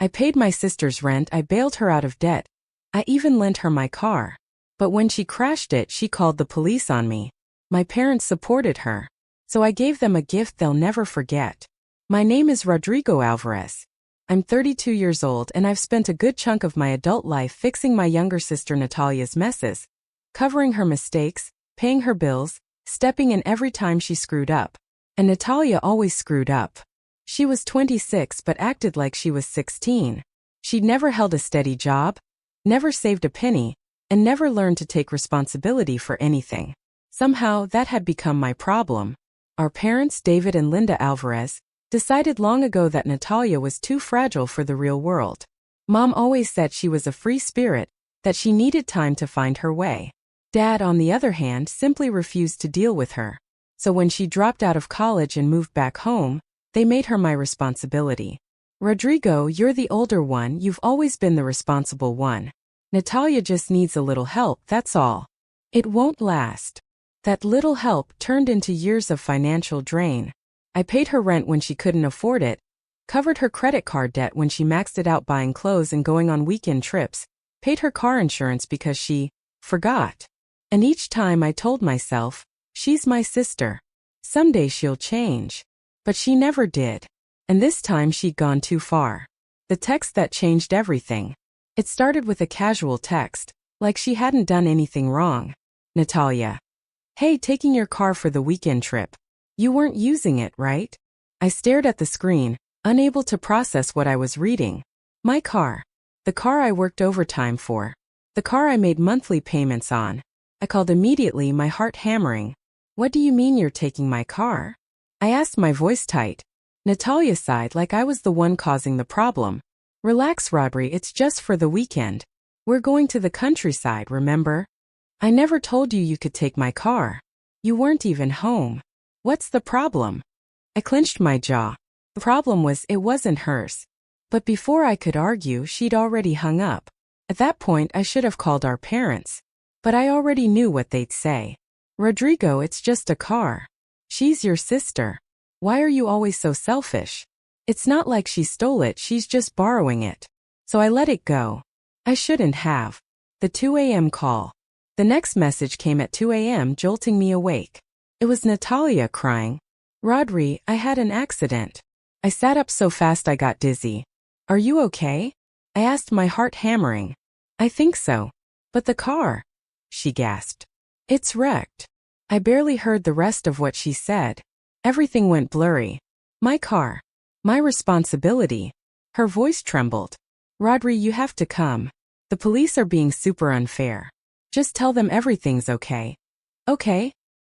I paid my sister's rent, I bailed her out of debt. I even lent her my car. But when she crashed it, she called the police on me. My parents supported her. So I gave them a gift they'll never forget. My name is Rodrigo Alvarez. I'm 32 years old and I've spent a good chunk of my adult life fixing my younger sister Natalia's messes, covering her mistakes, paying her bills, stepping in every time she screwed up. And Natalia always screwed up. She was 26 but acted like she was 16. She'd never held a steady job, never saved a penny, and never learned to take responsibility for anything. Somehow, that had become my problem. Our parents, David and Linda Alvarez, decided long ago that Natalia was too fragile for the real world. Mom always said she was a free spirit, that she needed time to find her way. Dad, on the other hand, simply refused to deal with her. So when she dropped out of college and moved back home, they made her my responsibility. Rodrigo, you're the older one, you've always been the responsible one. Natalia just needs a little help, that's all. It won't last. That little help turned into years of financial drain. I paid her rent when she couldn't afford it, covered her credit card debt when she maxed it out buying clothes and going on weekend trips, paid her car insurance because she forgot. And each time I told myself, she's my sister. Someday she'll change. But she never did. And this time she'd gone too far. The text that changed everything. It started with a casual text, like she hadn't done anything wrong. Natalia. Hey, taking your car for the weekend trip. You weren't using it, right? I stared at the screen, unable to process what I was reading. My car. The car I worked overtime for. The car I made monthly payments on. I called immediately, my heart hammering. What do you mean you're taking my car? I asked, my voice tight. Natalia sighed like I was the one causing the problem. Relax, Rodri, it's just for the weekend. We're going to the countryside, remember? I never told you you could take my car. You weren't even home. What's the problem? I clenched my jaw. The problem was it wasn't hers. But before I could argue, she'd already hung up. At that point, I should have called our parents. But I already knew what they'd say. Rodrigo, it's just a car. She's your sister. Why are you always so selfish? It's not like she stole it, she's just borrowing it. So I let it go. I shouldn't have. The 2 a.m. call. The next message came at 2 a.m., jolting me awake. It was Natalia crying. Rodri, I had an accident. I sat up so fast I got dizzy. Are you okay? I asked, my heart hammering. I think so. But the car? She gasped. It's wrecked. I barely heard the rest of what she said. Everything went blurry. My car. My responsibility. Her voice trembled. Rodri, you have to come. The police are being super unfair. Just tell them everything's okay. Okay?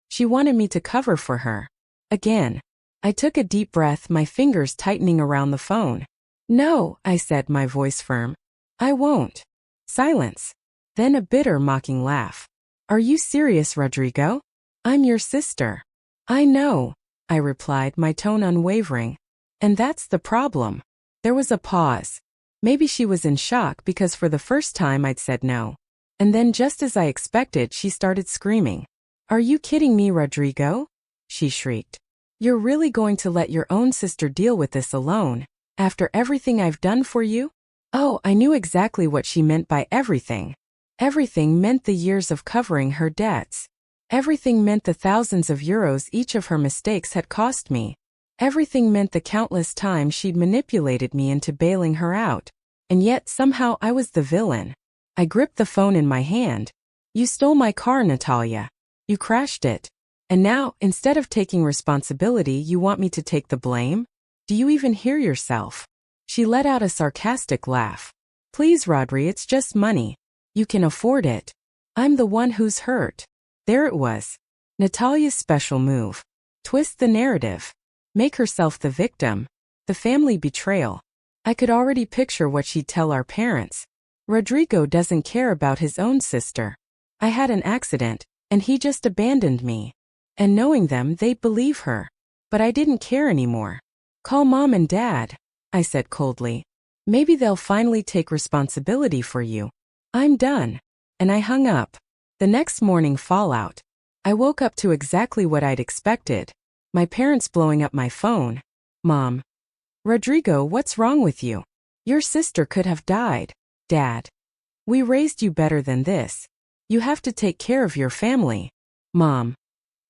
She wanted me to cover for her. Again. I took a deep breath, my fingers tightening around the phone. No, I said, my voice firm. I won't. Silence. Then a bitter, mocking laugh. Are you serious, Rodrigo? I'm your sister. I know, I replied, my tone unwavering. And that's the problem. There was a pause. Maybe she was in shock because for the first time I'd said no. And then just as I expected, she started screaming. Are you kidding me, Rodrigo? She shrieked. You're really going to let your own sister deal with this alone, after everything I've done for you? Oh, I knew exactly what she meant by everything. Everything meant the years of covering her debts. Everything meant the thousands of euros each of her mistakes had cost me. Everything meant the countless times she'd manipulated me into bailing her out. And yet somehow I was the villain. I gripped the phone in my hand. You stole my car, Natalia. You crashed it. And now, instead of taking responsibility, you want me to take the blame? Do you even hear yourself? She let out a sarcastic laugh. Please, Rodri, it's just money. You can afford it. I'm the one who's hurt. There it was. Natalia's special move. Twist the narrative. Make herself the victim. The family betrayal. I could already picture what she'd tell our parents. Rodrigo doesn't care about his own sister. I had an accident, and he just abandoned me. And knowing them, they'd believe her. But I didn't care anymore. Call Mom and Dad, I said coldly. Maybe they'll finally take responsibility for you. I'm done. And I hung up. The next morning, fallout. I woke up to exactly what I'd expected. My parents blowing up my phone. Mom. Rodrigo, what's wrong with you? Your sister could have died, Dad. We raised you better than this. You have to take care of your family. Mom.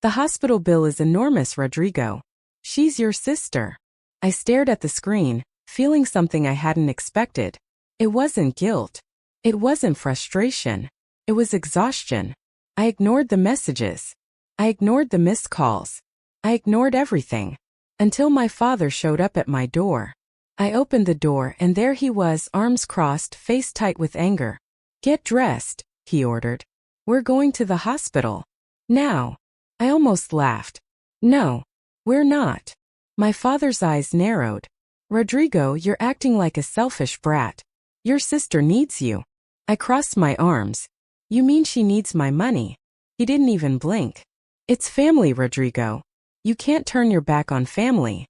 The hospital bill is enormous, Rodrigo. She's your sister. I stared at the screen, feeling something I hadn't expected. It wasn't guilt. It wasn't frustration. It was exhaustion. I ignored the messages. I ignored the missed calls. I ignored everything. Until my father showed up at my door. I opened the door and there he was, arms crossed, face tight with anger. Get dressed, he ordered. We're going to the hospital. Now. I almost laughed. No. We're not. My father's eyes narrowed. Rodrigo, you're acting like a selfish brat. Your sister needs you. I crossed my arms. You mean she needs my money? He didn't even blink. It's family, Rodrigo. You can't turn your back on family.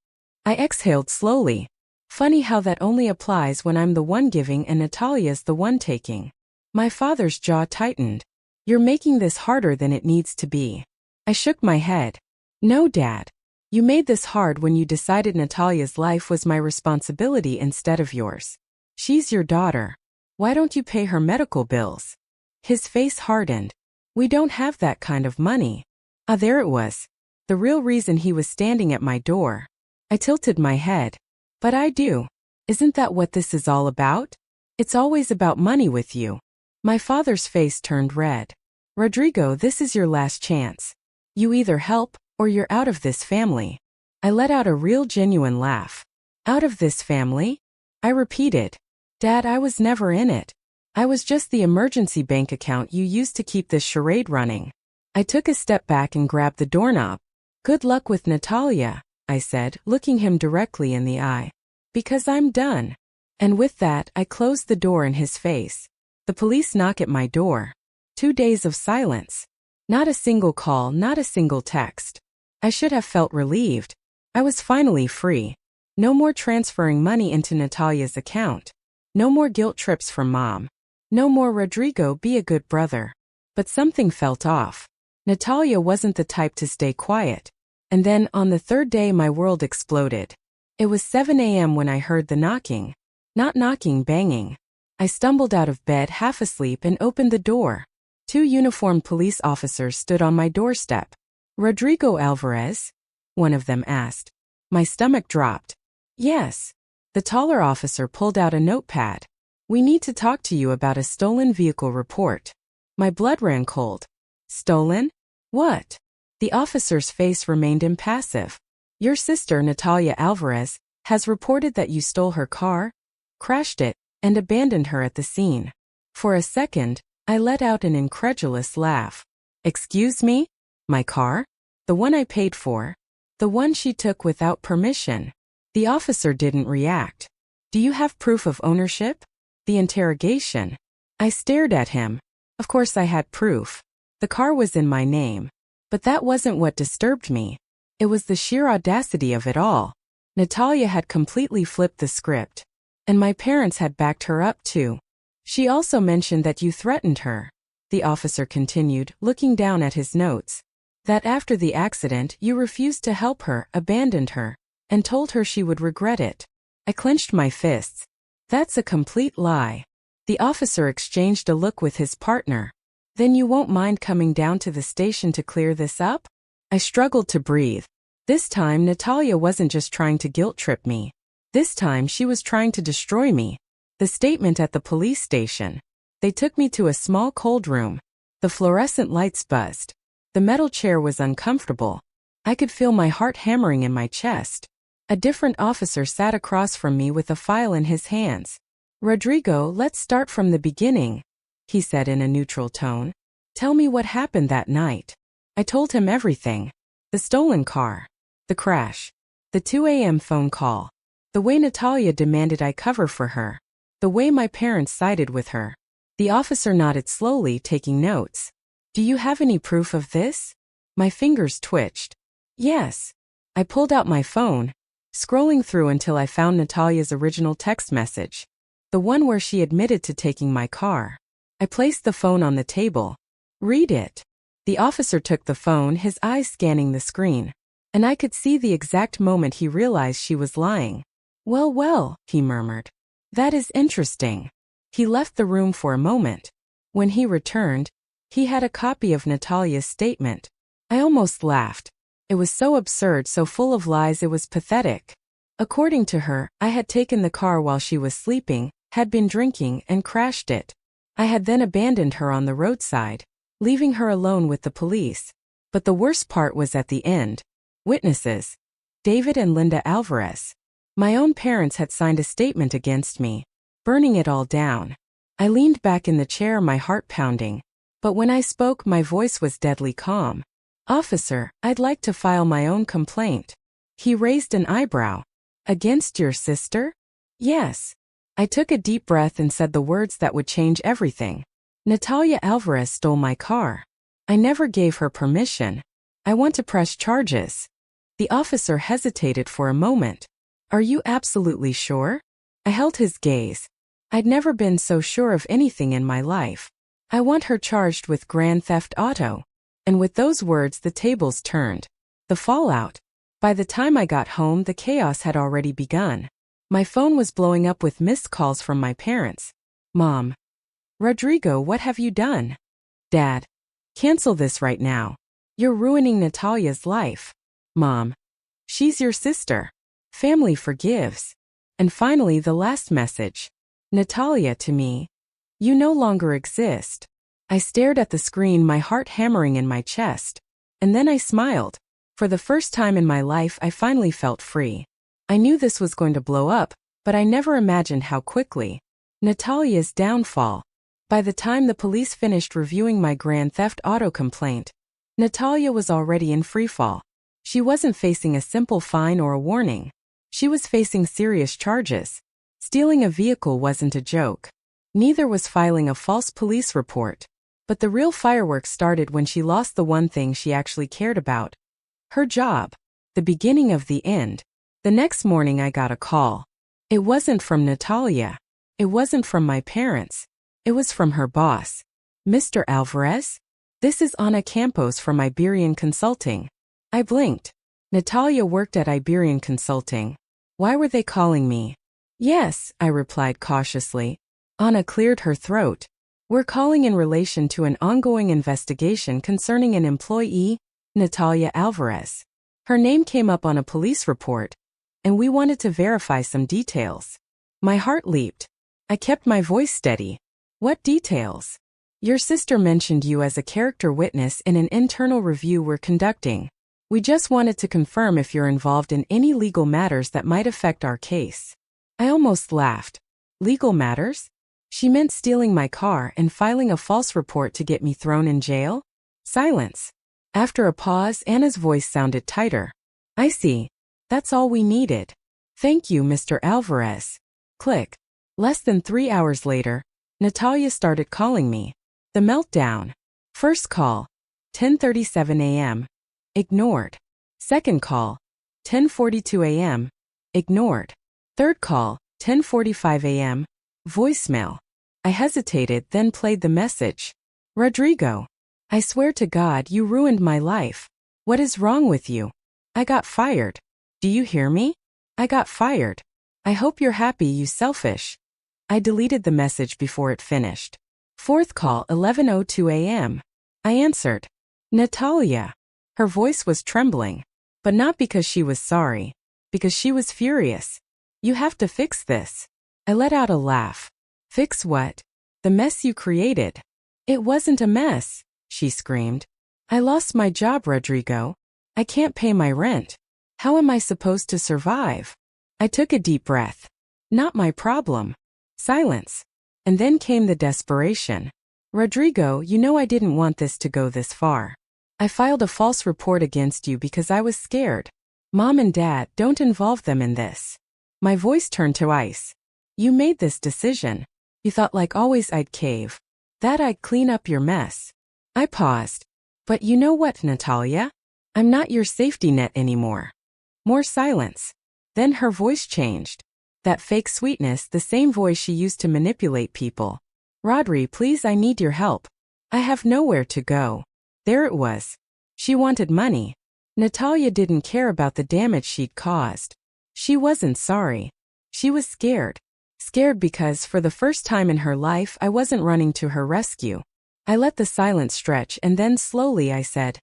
I exhaled slowly. Funny how that only applies when I'm the one giving and Natalia's the one taking. My father's jaw tightened. You're making this harder than it needs to be. I shook my head. No, Dad. You made this hard when you decided Natalia's life was my responsibility instead of yours. She's your daughter. Why don't you pay her medical bills? His face hardened. We don't have that kind of money. Ah, there it was. The real reason he was standing at my door. I tilted my head. But I do. Isn't that what this is all about? It's always about money with you. My father's face turned red. Rodrigo, this is your last chance. You either help, or you're out of this family. I let out a real genuine laugh. Out of this family? I repeated. Dad, I was never in it. I was just the emergency bank account you used to keep this charade running. I took a step back and grabbed the doorknob. Good luck with Natalia, I said, looking him directly in the eye. Because I'm done. And with that, I closed the door in his face. The police knock at my door. 2 days of silence. Not a single call, not a single text. I should have felt relieved. I was finally free. No more transferring money into Natalia's account. No more guilt trips from Mom. No more Rodrigo, be a good brother. But something felt off. Natalia wasn't the type to stay quiet. And then, on the third day, my world exploded. It was 7 a.m. when I heard the knocking. Not knocking, banging. I stumbled out of bed half asleep and opened the door. 2 uniformed police officers stood on my doorstep. Rodrigo Alvarez? One of them asked. My stomach dropped. Yes. The taller officer pulled out a notepad. We need to talk to you about a stolen vehicle report. My blood ran cold. Stolen? What? The officer's face remained impassive. Your sister, Natalia Alvarez, has reported that you stole her car, crashed it, and abandoned her at the scene. For a second, I let out an incredulous laugh. Excuse me? My car? The one I paid for? The one she took without permission? The officer didn't react. Do you have proof of ownership? The interrogation. I stared at him. Of course I had proof. The car was in my name. But that wasn't what disturbed me. It was the sheer audacity of it all. Natalia had completely flipped the script. And my parents had backed her up too. She also mentioned that you threatened her. The officer continued, looking down at his notes. That after the accident you refused to help her, abandoned her, and told her she would regret it. I clenched my fists. That's a complete lie. The officer exchanged a look with his partner. Then you won't mind coming down to the station to clear this up? I struggled to breathe. This time Natalia wasn't just trying to guilt trip me. This time she was trying to destroy me. The statement at the police station. They took me to a small cold room. The fluorescent lights buzzed. The metal chair was uncomfortable. I could feel my heart hammering in my chest. A different officer sat across from me with a file in his hands. Rodrigo, let's start from the beginning, he said in a neutral tone. Tell me what happened that night. I told him everything. The stolen car. The crash. The 2 a.m. phone call. The way Natalia demanded I cover for her. The way my parents sided with her. The officer nodded slowly, taking notes. Do you have any proof of this? My fingers twitched. Yes. I pulled out my phone, scrolling through until I found Natalia's original text message. The one where she admitted to taking my car. I placed the phone on the table. Read it. The officer took the phone, his eyes scanning the screen. And I could see the exact moment he realized she was lying. Well, he murmured. That is interesting. He left the room for a moment. When he returned, he had a copy of Natalia's statement. I almost laughed. It was so absurd, so full of lies, it was pathetic. According to her, I had taken the car while she was sleeping, had been drinking, and crashed it. I had then abandoned her on the roadside, leaving her alone with the police. But the worst part was at the end. Witnesses: David and Linda Alvarez. My own parents had signed a statement against me, burning it all down. I leaned back in the chair, my heart pounding. But when I spoke, my voice was deadly calm. "Officer, I'd like to file my own complaint." He raised an eyebrow. "Against your sister?" "Yes." I took a deep breath and said the words that would change everything. "Natalia Alvarez stole my car. I never gave her permission. I want to press charges." The officer hesitated for a moment. "Are you absolutely sure?" I held his gaze. I'd never been so sure of anything in my life. "I want her charged with grand theft auto." And with those words, the tables turned. The fallout. By the time I got home, the chaos had already begun. My phone was blowing up with missed calls from my parents. "Mom. Rodrigo, what have you done?" "Dad. Cancel this right now. You're ruining Natalia's life." "Mom. She's your sister. Family forgives." And finally, the last message. "Natalia, to me, you no longer exist." I stared at the screen, my heart hammering in my chest. And then I smiled. For the first time in my life, I finally felt free. I knew this was going to blow up, but I never imagined how quickly. Natalia's downfall. By the time the police finished reviewing my grand theft auto complaint, Natalia was already in freefall. She wasn't facing a simple fine or a warning. She was facing serious charges. Stealing a vehicle wasn't a joke. Neither was filing a false police report. But the real fireworks started when she lost the one thing she actually cared about. Her job. The beginning of the end. The next morning I got a call. It wasn't from Natalia. It wasn't from my parents. It was from her boss. "Mr. Alvarez? This is Ana Campos from Iberian Consulting." I blinked. Natalia worked at Iberian Consulting. Why were they calling me? "Yes," I replied cautiously. Ana cleared her throat. "We're calling in relation to an ongoing investigation concerning an employee, Natalia Alvarez. Her name came up on a police report, and we wanted to verify some details." My heart leaped. I kept my voice steady. "What details?" "Your sister mentioned you as a character witness in an internal review we're conducting. We just wanted to confirm if you're involved in any legal matters that might affect our case." I almost laughed. Legal matters? She meant stealing my car and filing a false report to get me thrown in jail? Silence. After a pause, Anna's voice sounded tighter. "I see. That's all we needed. Thank you, Mr. Alvarez." Click. Less than 3 hours later, Natalia started calling me. The meltdown. First call, 10:37 a.m. Ignored. Second call, 10:42 a.m. Ignored. Third call, 10:45 a.m. Voicemail. I hesitated, then played the message. "Rodrigo, I swear to God you ruined my life. What is wrong with you? I got fired. Do you hear me? I got fired. I hope you're happy, you selfish." I deleted the message before it finished. Fourth call, 11:02 a.m. I answered. "Natalia." Her voice was trembling, but not because she was sorry, because she was furious. "You have to fix this." I let out a laugh. "Fix what?" "The mess you created." "It wasn't a mess," she screamed. "I lost my job, Rodrigo. I can't pay my rent. How am I supposed to survive?" I took a deep breath. "Not my problem." Silence. And then came the desperation. "Rodrigo, you know I didn't want this to go this far. I filed a false report against you because I was scared. Mom and Dad, don't involve them in this." My voice turned to ice. "You made this decision. You thought like always I'd cave. That I'd clean up your mess." I paused. "But you know what, Natalia? I'm not your safety net anymore." More silence. Then her voice changed. That fake sweetness, the same voice she used to manipulate people. "Rodri, please, I need your help. I have nowhere to go." There it was. She wanted money. Natalia didn't care about the damage she'd caused. She wasn't sorry. She was scared. Scared because for the first time in her life I wasn't running to her rescue. I let the silence stretch and then slowly I said,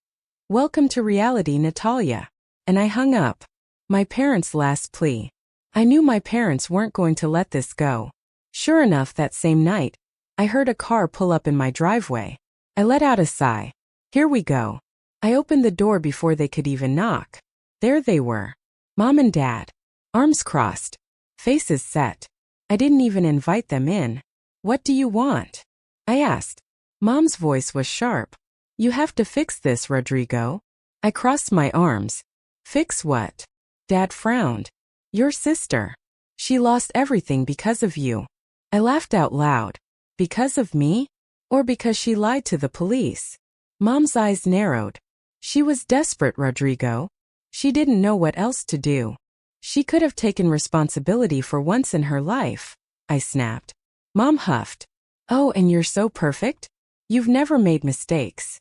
"Welcome to reality, Natalia." And I hung up. My parents' last plea. I knew my parents weren't going to let this go. Sure enough, that same night, I heard a car pull up in my driveway. I let out a sigh. Here we go. I opened the door before they could even knock. There they were. Mom and Dad. Arms crossed. Faces set. I didn't even invite them in. "What do you want?" I asked. Mom's voice was sharp. "You have to fix this, Rodrigo." I crossed my arms. "Fix what?" Dad frowned. "Your sister. She lost everything because of you." I laughed out loud. Because of me? Or because she lied to the police? Mom's eyes narrowed. She was desperate, Rodrigo. She didn't know what else to do. She could have taken responsibility for once in her life. I snapped. Mom huffed. "Oh, and you're so perfect? You've never made mistakes."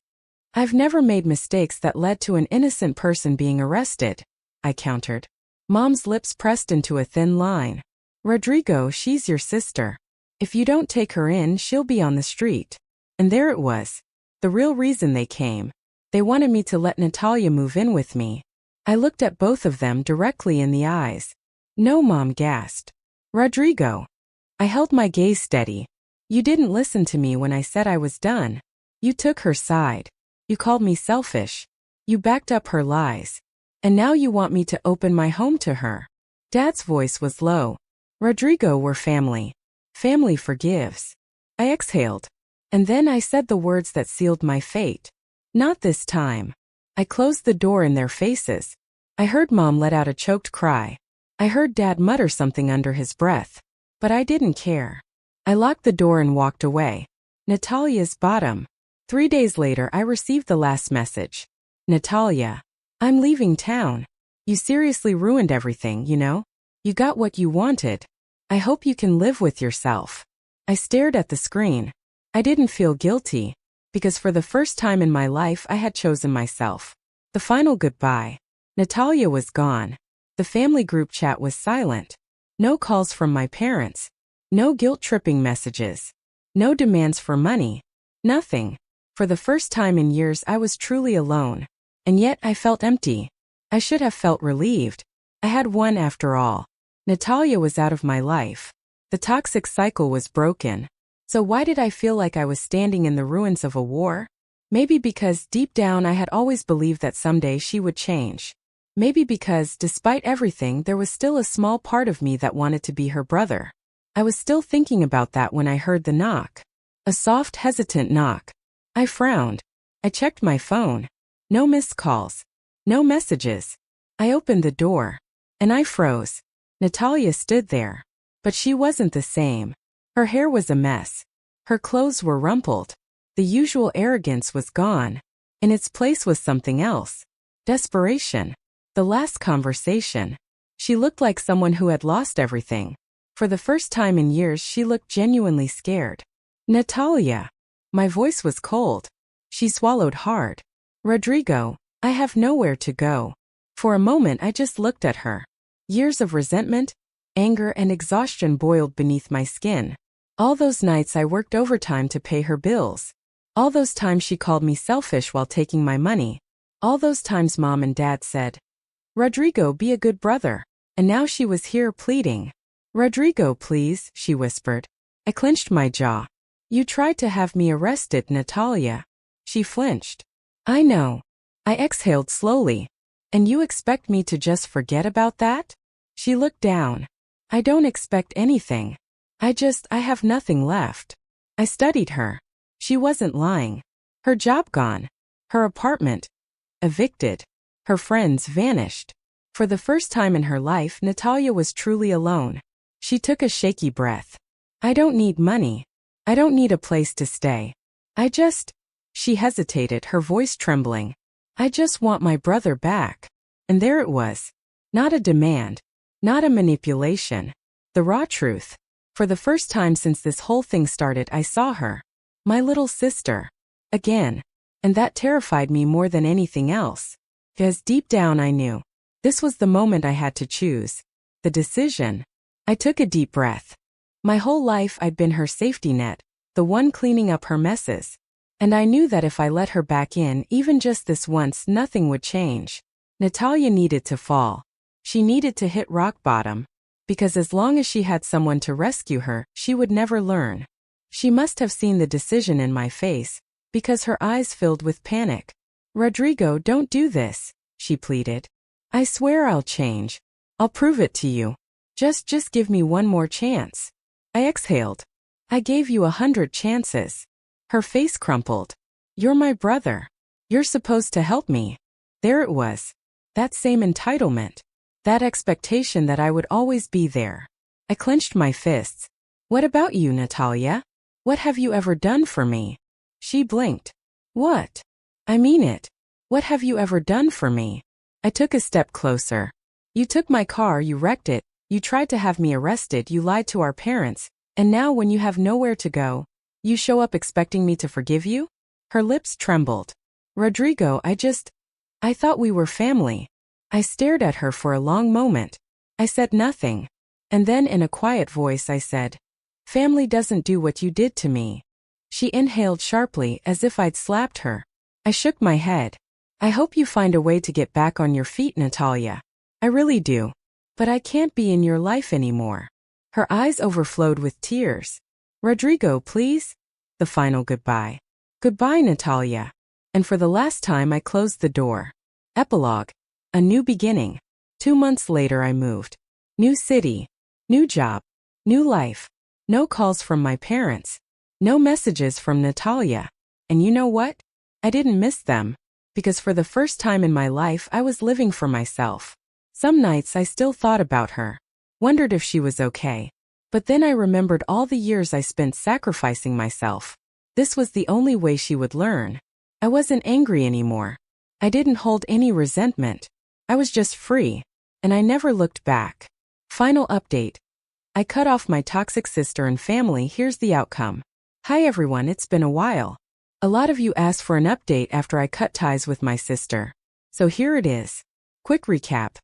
"I've never made mistakes that led to an innocent person being arrested," I countered. Mom's lips pressed into a thin line. "Rodrigo, she's your sister. If you don't take her in, she'll be on the street." And there it was. The real reason they came. They wanted me to let Natalia move in with me. I looked at both of them directly in the eyes. "No," Mom gasped. "Rodrigo." I held my gaze steady. "You didn't listen to me when I said I was done. You took her side. You called me selfish. You backed up her lies. And now you want me to open my home to her." Dad's voice was low. "Rodrigo, we're family. Family forgives." I exhaled. And then I said the words that sealed my fate. "Not this time." I closed the door in their faces. I heard Mom let out a choked cry. I heard Dad mutter something under his breath. But I didn't care. I locked the door and walked away. Natalia's bottom. 3 days later I received the last message. "Natalia, I'm leaving town. You seriously ruined everything, you know? You got what you wanted. I hope you can live with yourself." I stared at the screen. I didn't feel guilty, because for the first time in my life I had chosen myself. The final goodbye. Natalia was gone. The family group chat was silent. No calls from my parents. No guilt-tripping messages. No demands for money. Nothing. For the first time in years I was truly alone. And yet I felt empty. I should have felt relieved. I had won after all. Natalia was out of my life. The toxic cycle was broken. So why did I feel like I was standing in the ruins of a war? Maybe because deep down I had always believed that someday she would change. Maybe because, despite everything, there was still a small part of me that wanted to be her brother. I was still thinking about that when I heard the knock. A soft, hesitant knock. I frowned. I checked my phone. No missed calls. No messages. I opened the door. And I froze. Natalia stood there. But she wasn't the same. Her hair was a mess. Her clothes were rumpled. The usual arrogance was gone. In its place was something else. Desperation. The last conversation. She looked like someone who had lost everything. For the first time in years she looked genuinely scared. "Natalia." My voice was cold. She swallowed hard. "Rodrigo, I have nowhere to go." For a moment I just looked at her. Years of resentment, anger, and exhaustion boiled beneath my skin. All those nights I worked overtime to pay her bills. All those times she called me selfish while taking my money. All those times Mom and Dad said, "Rodrigo, be a good brother." And now she was here pleading. "Rodrigo, please," she whispered. I clenched my jaw. "You tried to have me arrested, Natalia." She flinched. "I know." I exhaled slowly. "And you expect me to just forget about that?" She looked down. "I don't expect anything. I have nothing left." I studied her. She wasn't lying. Her job gone. Her apartment evicted. Her friends vanished. For the first time in her life, Natalia was truly alone. She took a shaky breath. "I don't need money. I don't need a place to stay. She hesitated, her voice trembling. "I just want my brother back." And there it was. Not a demand. Not a manipulation. The raw truth. For the first time since this whole thing started, I saw her. My little sister. Again. And that terrified me more than anything else. Because deep down I knew. This was the moment I had to choose. The decision. I took a deep breath. My whole life I'd been her safety net, the one cleaning up her messes. And I knew that if I let her back in, even just this once, nothing would change. Natalia needed to fall. She needed to hit rock bottom. Because as long as she had someone to rescue her, she would never learn. She must have seen the decision in my face, because her eyes filled with panic. "Rodrigo, don't do this," she pleaded. "I swear I'll change. I'll prove it to you. Just give me one more chance." I exhaled. "I gave you 100 chances." Her face crumpled. "You're my brother. You're supposed to help me." There it was. That same entitlement. That expectation that I would always be there. I clenched my fists. "What about you, Natalia? What have you ever done for me?" She blinked. "What? I mean it. What have you ever done for me?" I took a step closer. "You took my car, you wrecked it, you tried to have me arrested, you lied to our parents, and now when you have nowhere to go, you show up expecting me to forgive you?" Her lips trembled. "Rodrigo, I thought we were family." I stared at her for a long moment. I said nothing. And then in a quiet voice I said, "Family doesn't do what you did to me." She inhaled sharply as if I'd slapped her. I shook my head. "I hope you find a way to get back on your feet, Natalia. I really do. But I can't be in your life anymore." Her eyes overflowed with tears. "Rodrigo, please." The final goodbye. "Goodbye, Natalia." And for the last time I closed the door. Epilogue. A new beginning. 2 months later I moved. New city. New job. New life. No calls from my parents. No messages from Natalia. And you know what? I didn't miss them. Because for the first time in my life I was living for myself. Some nights I still thought about her. Wondered if she was okay. But then I remembered all the years I spent sacrificing myself. This was the only way she would learn. I wasn't angry anymore. I didn't hold any resentment. I was just free. And I never looked back. Final update. I cut off my toxic sister and family. Here's the outcome. Hi everyone, it's been a while. A lot of you asked for an update after I cut ties with my sister. So here it is. Quick recap.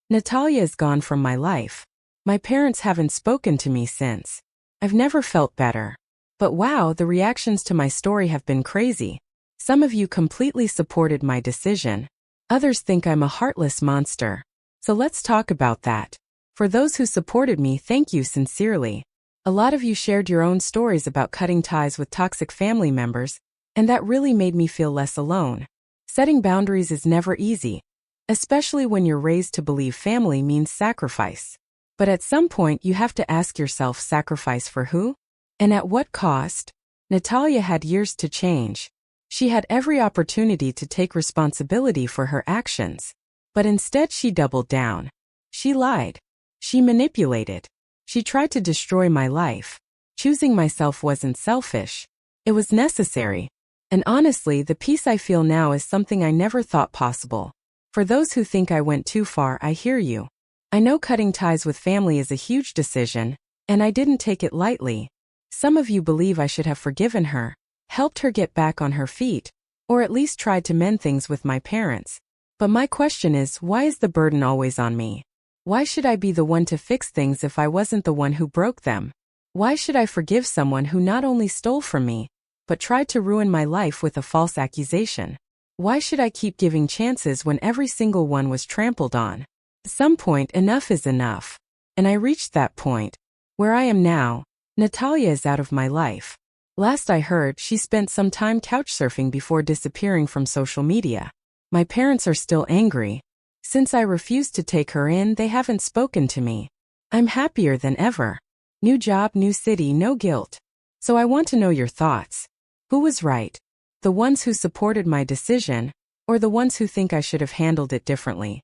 Natalia is gone from my life. My parents haven't spoken to me since. I've never felt better. But wow, the reactions to my story have been crazy. Some of you completely supported my decision. Others think I'm a heartless monster. So let's talk about that. For those who supported me, thank you sincerely. A lot of you shared your own stories about cutting ties with toxic family members, and that really made me feel less alone. Setting boundaries is never easy, especially when you're raised to believe family means sacrifice. But at some point you have to ask yourself, sacrifice for who? And at what cost? Natalia had years to change. She had every opportunity to take responsibility for her actions. But instead she doubled down. She lied. She manipulated. She tried to destroy my life. Choosing myself wasn't selfish. It was necessary. And honestly, the peace I feel now is something I never thought possible. For those who think I went too far, I hear you. I know cutting ties with family is a huge decision, and I didn't take it lightly. Some of you believe I should have forgiven her, helped her get back on her feet, or at least tried to mend things with my parents. But my question is, why is the burden always on me? Why should I be the one to fix things if I wasn't the one who broke them? Why should I forgive someone who not only stole from me, but tried to ruin my life with a false accusation? Why should I keep giving chances when every single one was trampled on? At some point, enough is enough. And I reached that point. Where I am now, Natalia is out of my life. Last I heard, she spent some time couchsurfing before disappearing from social media. My parents are still angry. Since I refused to take her in, they haven't spoken to me. I'm happier than ever. New job, new city, no guilt. So I want to know your thoughts. Who was right? The ones who supported my decision, or the ones who think I should have handled it differently?